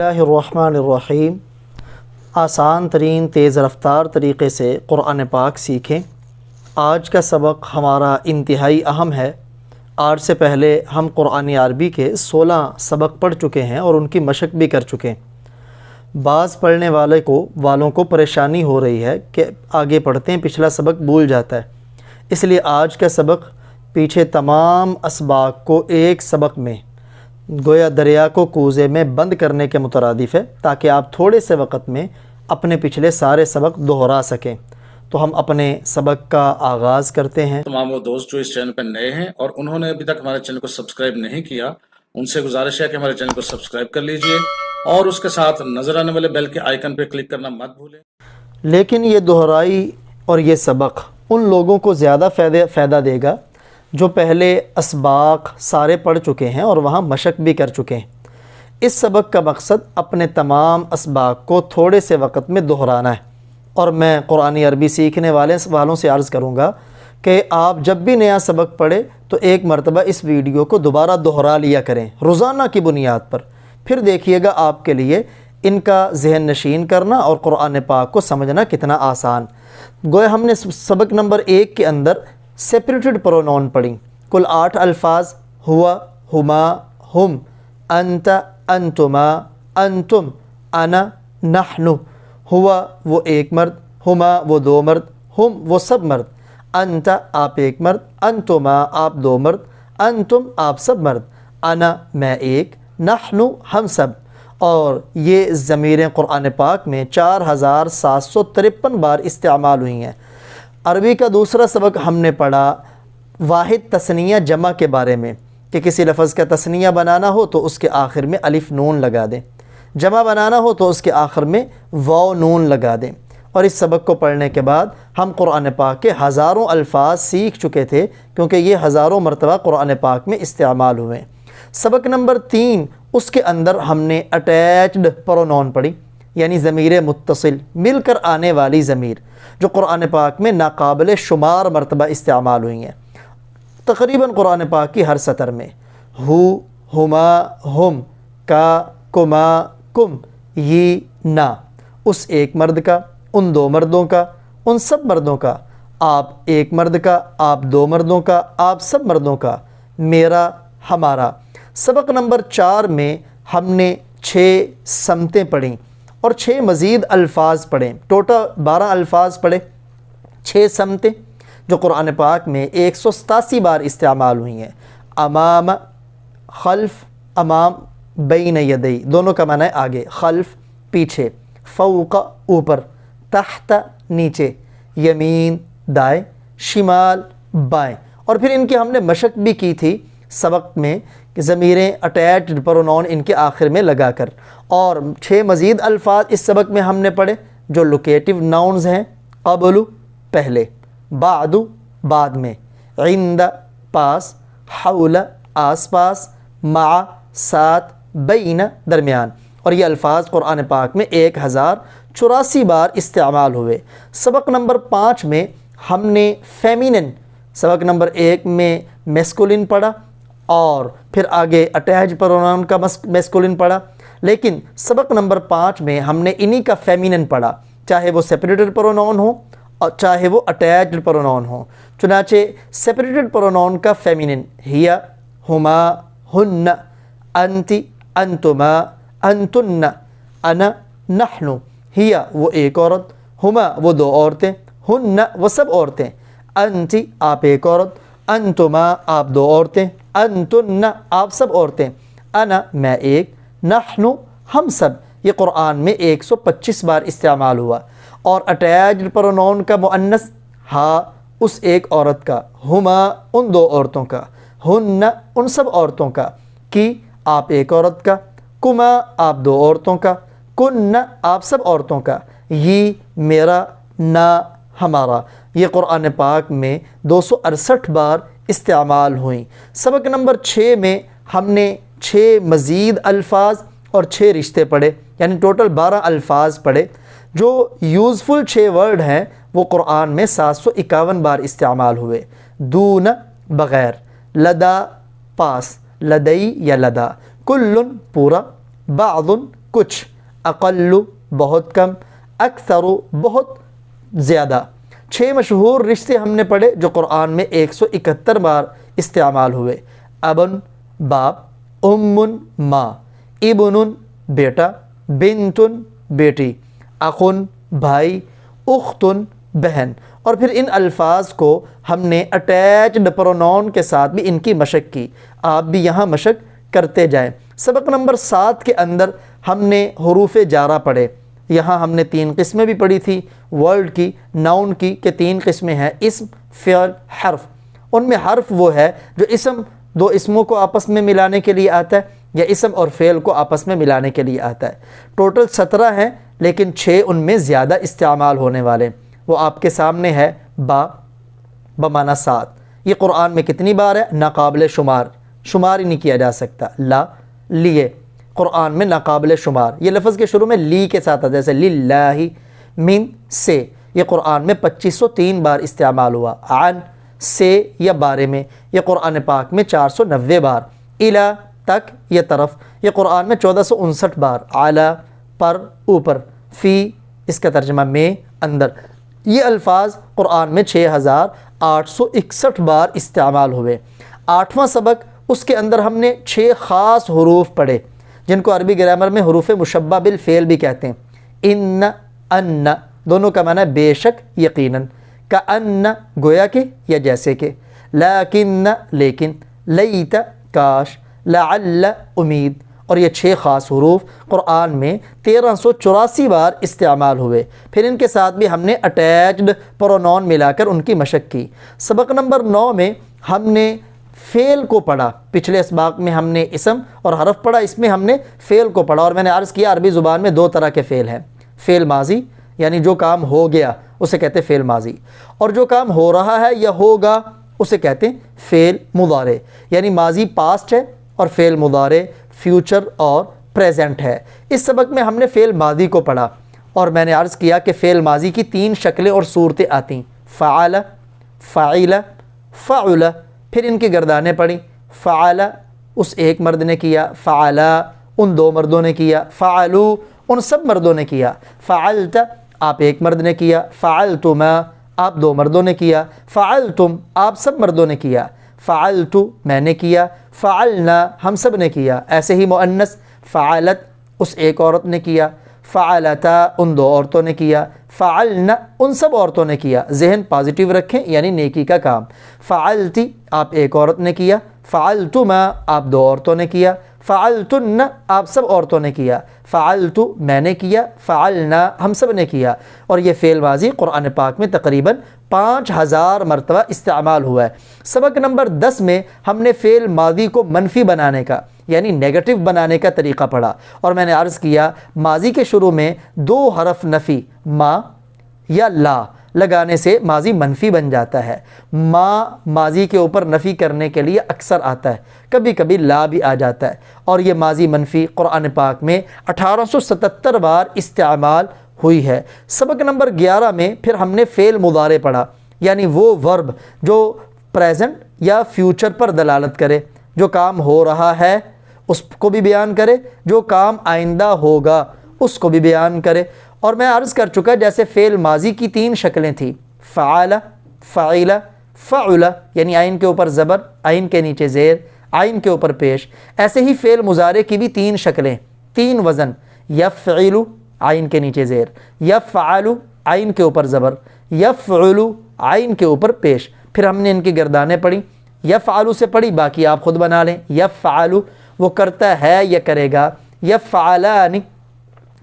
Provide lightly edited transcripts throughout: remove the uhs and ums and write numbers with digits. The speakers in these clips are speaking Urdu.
اللہ الرحمن الرحیم۔ آسان ترین تیز رفتار طریقے سے قرآن پاک سیکھیں۔ آج کا سبق ہمارا انتہائی اہم ہے۔ آج سے پہلے ہم قرآن عربی کے 16 سبق پڑھ چکے ہیں اور ان کی مشق بھی کر چکے ہیں۔ بعض پڑھنے والوں کو پریشانی ہو رہی ہے کہ آگے پڑھتے ہیں پچھلا سبق بھول جاتا ہے، اس لیے آج کا سبق پیچھے تمام اسباق کو ایک سبق میں گویا دریا کو کوزے میں بند کرنے کے مترادف ہے، تاکہ آپ تھوڑے سے وقت میں اپنے پچھلے سارے سبق دہرا سکیں۔ تو ہم اپنے سبق کا آغاز کرتے ہیں۔ تمام وہ دوست جو اس چینل پر نئے ہیں اور انہوں نے ابھی تک ہمارے چینل کو سبسکرائب نہیں کیا، ان سے گزارش ہے کہ ہمارے چینل کو سبسکرائب کر لیجئے اور اس کے ساتھ نظر آنے والے بیل کے آئیکن پہ کلک کرنا مت بھولیں۔ لیکن یہ دہرائی اور یہ سبق ان لوگوں کو زیادہ فائدہ دے گا جو پہلے اسباق سارے پڑھ چکے ہیں اور وہاں مشق بھی کر چکے ہیں۔ اس سبق کا مقصد اپنے تمام اسباق کو تھوڑے سے وقت میں دہرانا ہے، اور میں قرآن عربی سیکھنے والوں سے عرض کروں گا کہ آپ جب بھی نیا سبق پڑھیں تو ایک مرتبہ اس ویڈیو کو دوبارہ دہرا لیا کریں روزانہ کی بنیاد پر، پھر دیکھیے گا آپ کے لیے ان کا ذہن نشین کرنا اور قرآن پاک کو سمجھنا کتنا آسان۔ گویا ہم نے سبق نمبر 1 کے اندر سیپریٹڈ پرونون پڑھی، کل 8 الفاظ: ہوا، ہما، ہم، انت، انتما، انتم، انا، نحن۔ ہوا وہ ایک مرد، ہما وہ 2 مرد، ہم وہ سب مرد، انت آپ ایک مرد، انتما آپ 2 مرد، انتم آپ سب مرد، انا میں ایک، نحن ہم سب۔ اور یہ ضمیریں قرآن پاک میں 4753 بار استعمال ہوئی ہیں۔ عربی کا دوسرا سبق ہم نے پڑھا واحد تثنیہ جمع کے بارے میں، کہ کسی لفظ کا تثنیہ بنانا ہو تو اس کے آخر میں الف نون لگا دیں، جمع بنانا ہو تو اس کے آخر میں واو نون لگا دیں۔ اور اس سبق کو پڑھنے کے بعد ہم قرآن پاک کے ہزاروں الفاظ سیکھ چکے تھے، کیونکہ یہ ہزاروں مرتبہ قرآن پاک میں استعمال ہوئے۔ سبق نمبر 3 اس کے اندر ہم نے اٹیچڈ پرونون پڑھی، یعنی ضمیر متصل، مل کر آنے والی ضمیر، جو قرآن پاک میں ناقابل شمار مرتبہ استعمال ہوئی ہیں، تقریباً قرآن پاک کی ہر سطر میں۔ ہو، ہما، ہم، کا، کما، کم، یہ، نا، اس ایک مرد کا، ان 2 مردوں کا، ان سب مردوں کا، آپ ایک مرد کا، آپ 2 مردوں کا، آپ سب مردوں کا، میرا، ہمارا۔ سبق نمبر 4 میں ہم نے 6 سمتیں پڑھیں اور 6 مزید الفاظ پڑھیں، ٹوٹل 12 الفاظ پڑھے، 6 سمتیں جو قرآن پاک میں 187 بار استعمال ہوئی ہیں۔ امام، خلف، امام بین یدی، دونوں کا معنی ہے آگے، خلف پیچھے، فوق اوپر، تحت نیچے، یمین دائیں، شمال بائیں۔ اور پھر ان کی ہم نے مشق بھی کی تھی سبق میں کہ ضمیریں اٹیچڈ پرونون ان کے آخر میں لگا کر، اور 6 مزید الفاظ اس سبق میں ہم نے پڑھے جو لوکیٹو ناؤنز ہیں: قبل پہلے، بعد بعد میں، عند پاس، حول آس پاس، مع ساتھ، بین درمیان۔ اور یہ الفاظ قرآن پاک میں 1084 بار استعمال ہوئے۔ سبق نمبر 5 میں ہم نے فیمینن، سبق نمبر 1 میں میسکولن پڑھا اور پھر آگے اٹیچ پرونون کا میسکولن پڑھا، لیکن سبق نمبر 5 میں ہم نے انہی کا فیمینن پڑھا، چاہے وہ سیپریٹڈ پرونون ہو اور چاہے وہ اٹیچڈ پرونون ہو۔ چنانچہ سیپریٹڈ پرونون کا فیمینن: ہیا، ہما، ہن، انتی، انتما، انتن، انا، نحن۔ ہیا وہ ایک عورت، ہما وہ 2 عورتیں، ہن وہ سب عورتیں، انتی آپ ایک عورت، انتما آپ 2 عورتیں، انتن آپ سب عورتیں، انا میں ایک، نحن ہم سب۔ یہ قرآن میں 125 بار استعمال ہوا۔ اور اٹیچڈ پرونون کا مؤنث: ہا اس ایک عورت کا، ہما ان 2 عورتوں کا، ہن ان سب عورتوں کا، کی آپ ایک عورت کا، کما آپ 2 عورتوں کا، کن آپ سب عورتوں کا، یہ میرا، نا ہمارا۔ یہ قرآن پاک میں 268 بار استعمال ہوئیں۔ سبق نمبر 6 میں ہم نے 6 مزید الفاظ اور 6 رشتے پڑھے، یعنی ٹوٹل 12 الفاظ پڑھے۔ جو یوزفل 6 ورڈ ہیں وہ قرآن میں 751 بار استعمال ہوئے: دون بغیر، لدا پاس، لدئی یا لدا، کل پورا، بعض کچھ، اقل بہت کم، اکثر بہت زیادہ۔ 6 مشہور رشتے ہم نے پڑھے جو قرآن میں 171 بار استعمال ہوئے۔ ابن باپ، امن ماں، ابن بیٹا، بنتن بیٹی، اخن بھائی، اختن بہن۔ اور پھر ان الفاظ کو ہم نے اٹیچڈ پرونون کے ساتھ بھی ان کی مشق کی، آپ بھی یہاں مشق کرتے جائیں۔ سبق نمبر 7 کے اندر ہم نے حروف جارہ پڑھے، یہاں ہم نے 3 قسمیں بھی پڑھی تھی ورڈ کی، ناؤن کی، کہ 3 قسمیں ہیں، اسم، فعل، حرف۔ ان میں حرف وہ ہے جو اسم 2 اسموں کو آپس میں ملانے کے لیے آتا ہے، یا اسم اور فعل کو آپس میں ملانے کے لیے آتا ہے۔ ٹوٹل 17 ہیں، لیکن 6 ان میں زیادہ استعمال ہونے والے، وہ آپ کے سامنے ہے۔ با بمعنی 7، یہ قرآن میں کتنی بار ہے؟ ناقابل شمار، شمار ہی نہیں کیا جا سکتا۔ لا لیے، قرآن میں ناقابل شمار، یہ لفظ کے شروع میں لی کے ساتھ آتا ہے، جیسے للہ، من سے، یہ قرآن میں 2503 بار استعمال ہوا۔ عن سے یا بارے میں، یہ قرآن پاک میں 490 بار۔ الی تک یا طرف، یہ قرآن میں 1459 بار۔ اعلی پر، اوپر۔ فی اس کا ترجمہ میں، اندر۔ یہ الفاظ قرآن میں 6861 بار استعمال ہوئے۔ 8واں سبق، اس کے اندر ہم نے 6 خاص حروف پڑھے جن کو عربی گرامر میں حروف مشبہ بالفعل بھی کہتے ہیں۔ ان، ان دونوں کا معنی ہے بے شک، یقیناً۔ کأن گویا کہ یا جیسے کہ، لیکن لیکن، لیت کاش، لعل امید۔ اور یہ 6 خاص حروف قرآن میں 1384 بار استعمال ہوئے۔ پھر ان کے ساتھ بھی ہم نے اٹیچڈ پرونون ملا کر ان کی مشق کی۔ سبق نمبر 9 میں ہم نے فعل کو پڑھا، پچھلے اسباق میں ہم نے اسم اور حرف پڑھا، اس میں ہم نے فعل کو پڑھا، اور میں نے عرض کیا عربی زبان میں 2 طرح کے فعل ہیں۔ فعل ماضی یعنی جو کام ہو گیا اسے کہتے ہیں فعل ماضی، اور جو کام ہو رہا ہے یا ہوگا اسے کہتے ہیں فعل مضارع، یعنی ماضی پاسٹ ہے اور فعل مضارع فیوچر اور پریزنٹ ہے۔ اس سبق میں ہم نے فعل ماضی کو پڑھا، اور میں نے عرض کیا کہ فعل ماضی کی 3 شکلیں اور صورتیں آتی ہیں، فعل، فعل، فعل۔ پھر ان کی گردانیں پڑھی، فعل اس ایک مرد نے کیا، فعل ان 2 مردوں نے کیا، فعلوا ان سب مردوں نے کیا، فعلت آپ ایک مرد نے کیا، فعلتما آپ 2 مردوں نے کیا، فعلتم آپ سب مردوں نے کیا، فعلت میں نے کیا، فعلنا ہم سب نے کیا۔ ایسے ہی مؤنث، فعلت اس ایک عورت نے کیا، فعلتا ان 2 عورتوں نے کیا، فعلنا ان سب عورتوں نے کیا۔ ذہن پازیٹیو رکھیں، یعنی نیکی کا کام۔ فعلتی آپ ایک عورت نے کیا، فعلتما آپ 2 عورتوں نے کیا، فعلتن آپ سب عورتوں نے کیا، فعلت میں نے کیا، فعلنا ہم سب نے کیا۔ اور یہ فعل ماضی قرآن پاک میں تقریباً 5000 مرتبہ استعمال ہوا ہے۔ سبق نمبر 10 میں ہم نے فعل ماضی کو منفی بنانے کا یعنی نیگیٹو بنانے کا طریقہ پڑھا، اور میں نے عرض کیا ماضی کے شروع میں 2 حرف نفی ما یا لا لگانے سے ماضی منفی بن جاتا ہے۔ ما ماضی کے اوپر نفی کرنے کے لیے اکثر آتا ہے، کبھی کبھی لا بھی آ جاتا ہے، اور یہ ماضی منفی قرآن پاک میں 1877 بار استعمال ہوئی ہے۔ سبق نمبر 11 میں پھر ہم نے فعل مضارع پڑھا، یعنی وہ ورب جو پریزنٹ یا فیوچر پر دلالت کرے، جو کام ہو رہا ہے اس کو بھی بیان کرے، جو کام آئندہ ہوگا اس کو بھی بیان کرے۔ اور میں عرض کر چکا جیسے فعل ماضی کی 3 شکلیں تھیں، فعل، فعل، فعل، یعنی عین کے اوپر زبر، عین کے نیچے زیر، عین کے اوپر پیش، ایسے ہی فعل مضارع کی بھی 3 شکلیں، 3 وزن، یفعل عین کے نیچے زیر، یفعل عین کے اوپر زبر، یفعل عین کے اوپر پیش۔ پھر ہم نے ان کی گردانیں پڑھی، یفعل سے پڑھی، باقی آپ خود بنا لیں۔ یفعل وہ کرتا ہے یا کرے گا، یفعلان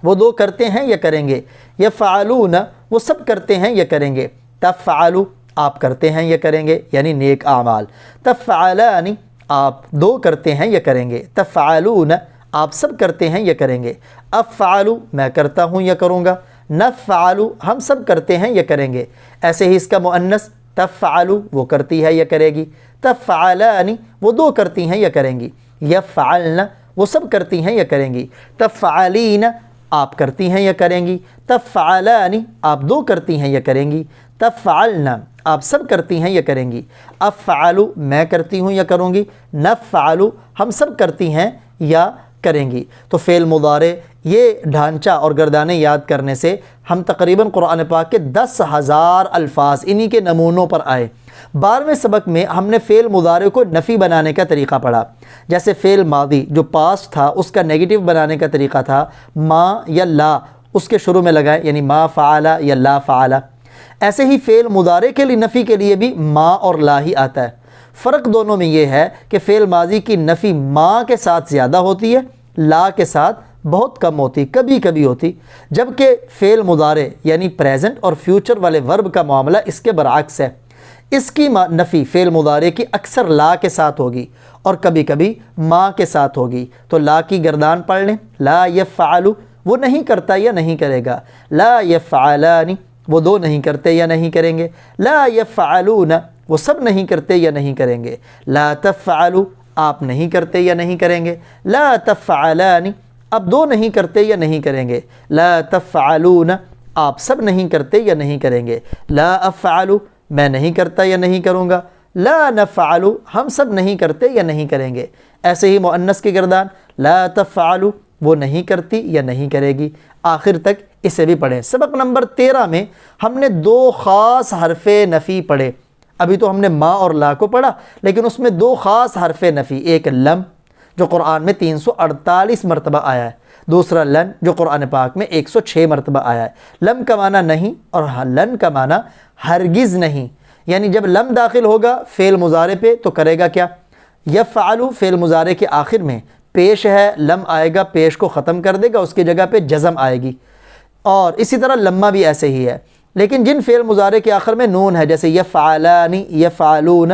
وہ 2 کرتے ہیں یا کریں گے، یفعلون وہ سب کرتے ہیں یا کریں گے، تفعل آپ کرتے ہیں یا کریں گے یعنی نیک اعمال، تفعلان آپ 2 کرتے ہیں یا کریں گے، تفعلون آپ سب کرتے ہیں یا کریں گے، افعل میں کرتا ہوں یا کروں گا، نفعل ہم سب کرتے ہیں یا کریں گے۔ ایسے ہی اس کا مؤنث تفعل وہ کرتی ہے یا کرے گی، تفعلان وہ 2 کرتی ہیں یا کریں گی، یفعلن وہ سب کرتی ہیں یا کریں گی، تفعلین آپ کرتی ہیں یا کریں گی، تفعلان آپ 2 کرتی ہیں یا کریں گی، تفعلن آپ سب کرتی ہیں یا کریں گی، افعل میں کرتی ہوں یا کروں گی، نفعل ہم سب کرتی ہیں یا کریں گی۔ تو فعل مضارع یہ ڈھانچہ اور گردانیں یاد کرنے سے ہم تقریباً قرآن پاک کے 10,000 الفاظ انہی کے نمونوں پر آئے۔ 12ویں سبق میں ہم نے فعل مضارع کو نفی بنانے کا طریقہ پڑھا، جیسے فعل ماضی جو پاسٹ تھا اس کا نیگیٹو بنانے کا طریقہ تھا ما یا لا اس کے شروع میں لگائیں، یعنی ما فعل یا لا فعل۔ ایسے ہی فعل مضارع کے لیے نفی کے لیے بھی ما اور لا ہی آتا ہے۔ فرق دونوں میں یہ ہے کہ فعل ماضی کی نفی ما کے ساتھ زیادہ ہوتی ہے، لا کے ساتھ بہت کم ہوتی، کبھی کبھی ہوتی، جبکہ فعل مضارع یعنی پریزنٹ اور فیوچر والے ورب کا معاملہ اس کے برعکس ہے۔ اس کی نفی فعل مضارع کی اکثر لا کے ساتھ ہوگی اور کبھی کبھی ما کے ساتھ ہوگی۔ تو لا کی گردان پڑھ لیں، لا یفعل وہ نہیں کرتا یا نہیں کرے گا، لا یفعلان وہ دو نہیں کرتے یا نہیں کریں گے، لا یفعلون وہ سب نہیں کرتے یا نہیں کریں گے، لا تفعلوا آپ نہیں کرتے یا نہیں کریں گے، لا تفعلان اب دو نہیں کرتے یا نہیں کریں گے، لا تفعلون آپ سب نہیں کرتے یا نہیں کریں گے، لا افعل میں نہیں کرتا یا نہیں کروں گا، لا نفعل ہم سب نہیں کرتے یا نہیں کریں گے۔ ایسے ہی مؤنث کی گردان لا تفعل وہ نہیں کرتی یا نہیں کرے گی، آخر تک اسے بھی پڑھیں۔ سبق نمبر 13 میں ہم نے 2 خاص حرف نفی پڑھے۔ ابھی تو ہم نے ما اور لا کو پڑھا، لیکن اس میں 2 خاص حرف نفی، ایک لم جو قرآن میں 348 مرتبہ آیا ہے، دوسرا لن جو قرآن پاک میں 106 مرتبہ آیا ہے۔ لم کا معنی نہیں اور لن کا معنی ہرگز نہیں، یعنی جب لم داخل ہوگا فعل مضارع پہ تو کرے گا کیا؟ یفعل فعل مضارع کے آخر میں پیش ہے، لم آئے گا، پیش کو ختم کر دے گا، اس کی جگہ پہ جزم آئے گی، اور اسی طرح لمہ بھی ایسے ہی ہے۔ لیکن جن فعل مضارع کے آخر میں نون ہے، جیسے یفعلان یفعلون،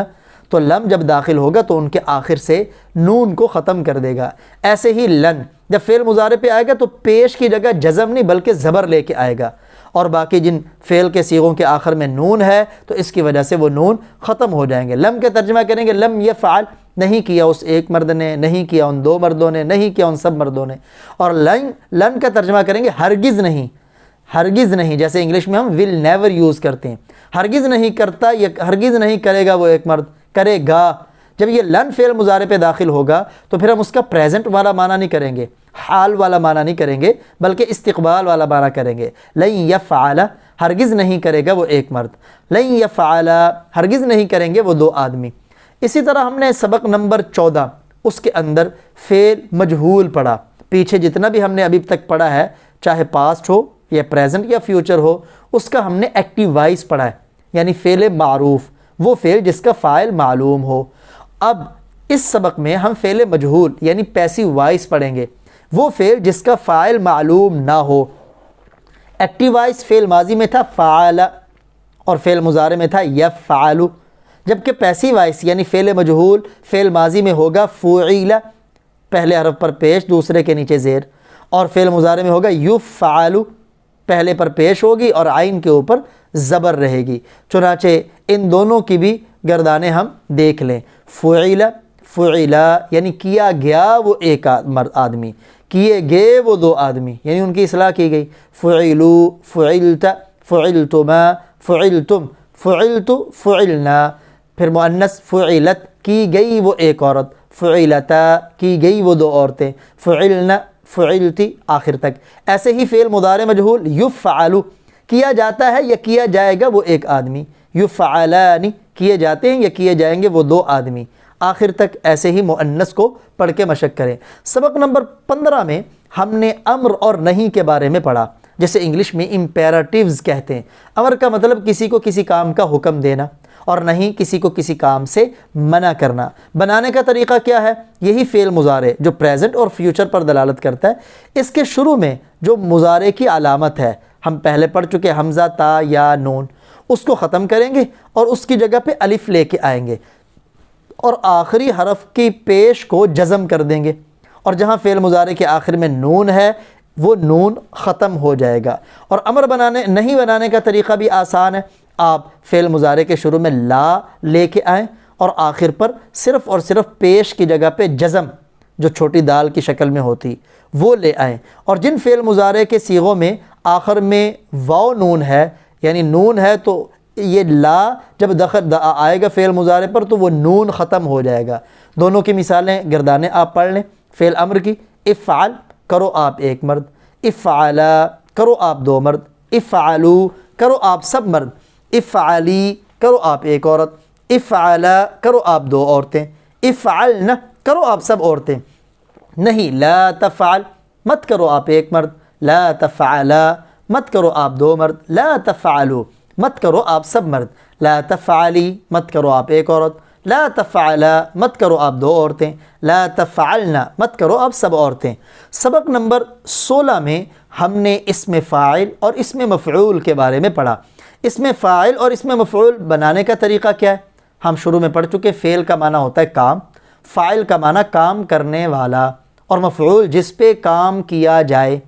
تو لم جب داخل ہوگا تو ان کے آخر سے نون کو ختم کر دے گا۔ ایسے ہی لن جب فعل مضارع پہ آئے گا تو پیش کی جگہ جزم نہیں بلکہ زبر لے کے آئے گا، اور باقی جن فعل کے صیغوں کے آخر میں نون ہے تو اس کی وجہ سے وہ نون ختم ہو جائیں گے۔ لم کے ترجمہ کریں گے لم یفعل نہیں کیا اس ایک مرد نے، نہیں کیا ان 2 مردوں نے، نہیں کیا ان سب مردوں نے، اور لن کا ترجمہ کریں گے ہرگز نہیں، ہرگز نہیں، جیسے انگلش میں ہم ول نیور یوز کرتے ہیں، ہرگز نہیں کرتا یا ہرگز نہیں کرے گا وہ ایک مرد، کرے گا۔ جب یہ لن فعل مضارع پہ داخل ہوگا تو پھر ہم اس کا پریزنٹ والا معنی نہیں کریں گے، حال والا معنی نہیں کریں گے، بلکہ استقبال والا معنی کریں گے۔ لن یفعل ہرگز نہیں کرے گا وہ ایک مرد، لن یفعل ہرگز نہیں کریں گے وہ 2 آدمی۔ اسی طرح ہم نے سبق نمبر 14 اس کے اندر فعل مجہول پڑھا۔ پیچھے جتنا بھی ہم نے ابھی تک پڑھا ہے، چاہے پاسٹ ہو یا پریزنٹ یا فیوچر ہو، اس کا ہم نے ایکٹیو وائس پڑھا ہے، یعنی فعل معروف، وہ فعل جس کا فاعل معلوم ہو۔ اب اس سبق میں ہم فعل مجہول یعنی پیسیو وائس پڑھیں گے، وہ فعل جس کا فاعل معلوم نہ ہو۔ ایکٹیو وائس فعل ماضی میں تھا فعل اور فعل مضارع میں تھا یفعل، جبکہ پیسیو وائس یعنی فعل مجہول فعل ماضی میں ہوگا فعل، پہلے حرف پر پیش دوسرے کے نیچے زیر، اور فعل مضارع میں ہوگا یفعل، پہلے پر پیش ہوگی اور عین کے اوپر زبر رہے گی۔ چنانچہ ان دونوں کی بھی گردانیں ہم دیکھ لیں۔ فعل فعلا یعنی کیا گیا وہ ایک آدمی، کیے گئے وہ 2 آدمی، یعنی ان کی اصلاح کی گئی۔ فعلو فعلت فعلتما فعلتم فعلت فعلنا، پھر مؤنث فعلت کی گئی وہ ایک عورت، فعلتا کی گئی وہ 2 عورتیں، فعلنا فعلتی آخر تک۔ ایسے ہی فعل مضارع مجہول یفعل کیا جاتا ہے یا کیا جائے گا وہ ایک آدمی، یفعلان کیے جاتے ہیں یا کیے جائیں گے وہ 2 آدمی، آخر تک ایسے ہی مؤنث کو پڑھ کے مشق کریں۔ سبق نمبر 15 میں ہم نے امر اور نہیں کے بارے میں پڑھا، جسے انگلش میں امپیرٹیوز کہتے ہیں۔ امر کا مطلب کسی کو کسی کام کا حکم دینا، اور نہیں کسی کو کسی کام سے منع کرنا۔ بنانے کا طریقہ کیا ہے؟ یہی فعل مضارع جو پریزنٹ اور فیوچر پر دلالت کرتا ہے، اس کے شروع میں جو مضارع کی علامت ہے، ہم پہلے پڑھ چکے حمزہ تا یا نون، اس کو ختم کریں گے اور اس کی جگہ پہ الف لے کے آئیں گے، اور آخری حرف کی پیش کو جزم کر دیں گے، اور جہاں فعل مضارع کے آخر میں نون ہے وہ نون ختم ہو جائے گا۔ اور امر نہیں بنانے کا طریقہ بھی آسان ہے، آپ فعل مضارع کے شروع میں لا لے کے آئیں اور آخر پر صرف اور صرف پیش کی جگہ پہ جزم جو چھوٹی دال کی شکل میں ہوتی وہ لے آئیں۔ اور جن فعل مضارع کے صیغوں میں آخر میں واو نون ہے، یعنی نون ہے، تو یہ لا جب دخل آئے گا فعل مضارع پر تو وہ نون ختم ہو جائے گا۔ دونوں کی مثالیں گردانیں آپ پڑھ لیں۔ فعل امر کی افعل کرو آپ ایک مرد، افعلا کرو آپ دو مرد، افعلو کرو آپ سب مرد، افعلی کرو آپ ایک عورت، افعلا کرو آپ دو عورتیں، افعلن کرو آپ سب عورتیں، نہیں لا تفعل مت کرو آپ ایک مرد، لا تفعلا مت کرو آپ دو مرد، لا تفعلوا مت کرو آپ سب مرد، لا تفعلی مت کرو آپ ایک عورت، لا تفعلا مت کرو آپ دو عورتیں، لا تفعلنا مت کرو آپ سب عورتیں۔ سبق نمبر 16 میں ہم نے اسم فاعل اور اسم مفعول کے بارے میں پڑھا۔ اسم فاعل اور اسم مفعول بنانے کا طریقہ کیا ہے؟ ہم شروع میں پڑھ چکے، فعل کا معنی ہوتا ہے کام، فاعل کا معنی کام کرنے والا، اور مفعول جس پہ کام کیا جائے۔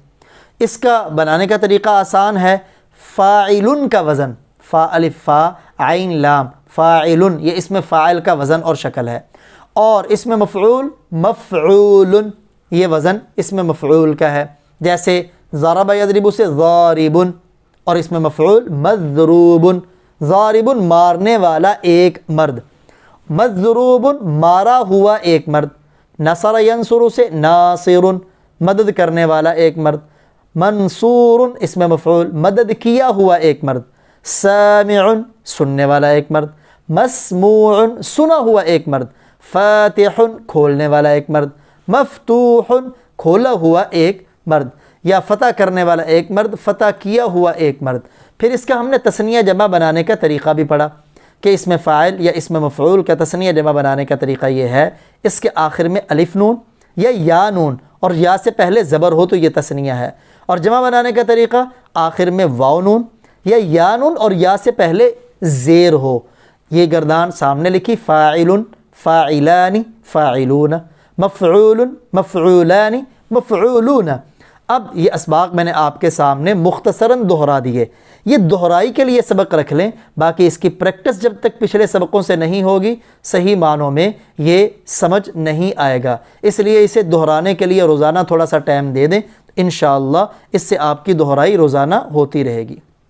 اس کا بنانے کا طریقہ آسان ہے، فاعلن کا وزن، فا الف فا عین لام، فاعلن یہ اسم فاعل کا وزن اور شکل ہے، اور اسم مفعول مفعول یہ وزن اسم مفعول کا ہے، جیسے ضرب یضرب سے ضارب، اور اسم مفعول مضروب، ضارب مارنے والا ایک مرد، مضروب مارا ہوا ایک مرد، نصر ینصر سے ناصر مدد کرنے والا ایک مرد، منصور اسم مفعول مدد کیا ہوا ایک مرد، سامع سننے والا ایک مرد، مسموع سنا ہوا ایک مرد، فاتح کھولنے والا ایک مرد، مفتوح کھولا ہوا ایک مرد، یا فتح کرنے والا ایک مرد، فتح کیا ہوا ایک مرد۔ پھر اس کا ہم نے تثنیہ جمع بنانے کا طریقہ بھی پڑھا کہ اسم فاعل یا اسم مفعول کا تثنیہ جمع بنانے کا طریقہ یہ ہے، اس کے آخر میں الف نون یا نون، اور یا سے پہلے زبر ہو تو یہ تثنیہ ہے، اور جمع بنانے کا طریقہ آخر میں واو نون یا نون اور یا سے پہلے زیر ہو۔ یہ گردان سامنے لکھی، فاعل فاعلان فاعلون، مفعول مفعولان مفعولون۔ اب یہ اسباق میں نے آپ کے سامنے مختصراً دہرا دیے، یہ دہرائی کے لیے سبق رکھ لیں، باقی اس کی پریکٹس جب تک پچھلے سبقوں سے نہیں ہوگی صحیح معنوں میں یہ سمجھ نہیں آئے گا، اس لیے اسے دہرانے کے لیے روزانہ تھوڑا سا ٹائم دے دیں، انشاءاللہ اس سے آپ کی دہرائی روزانہ ہوتی رہے گی۔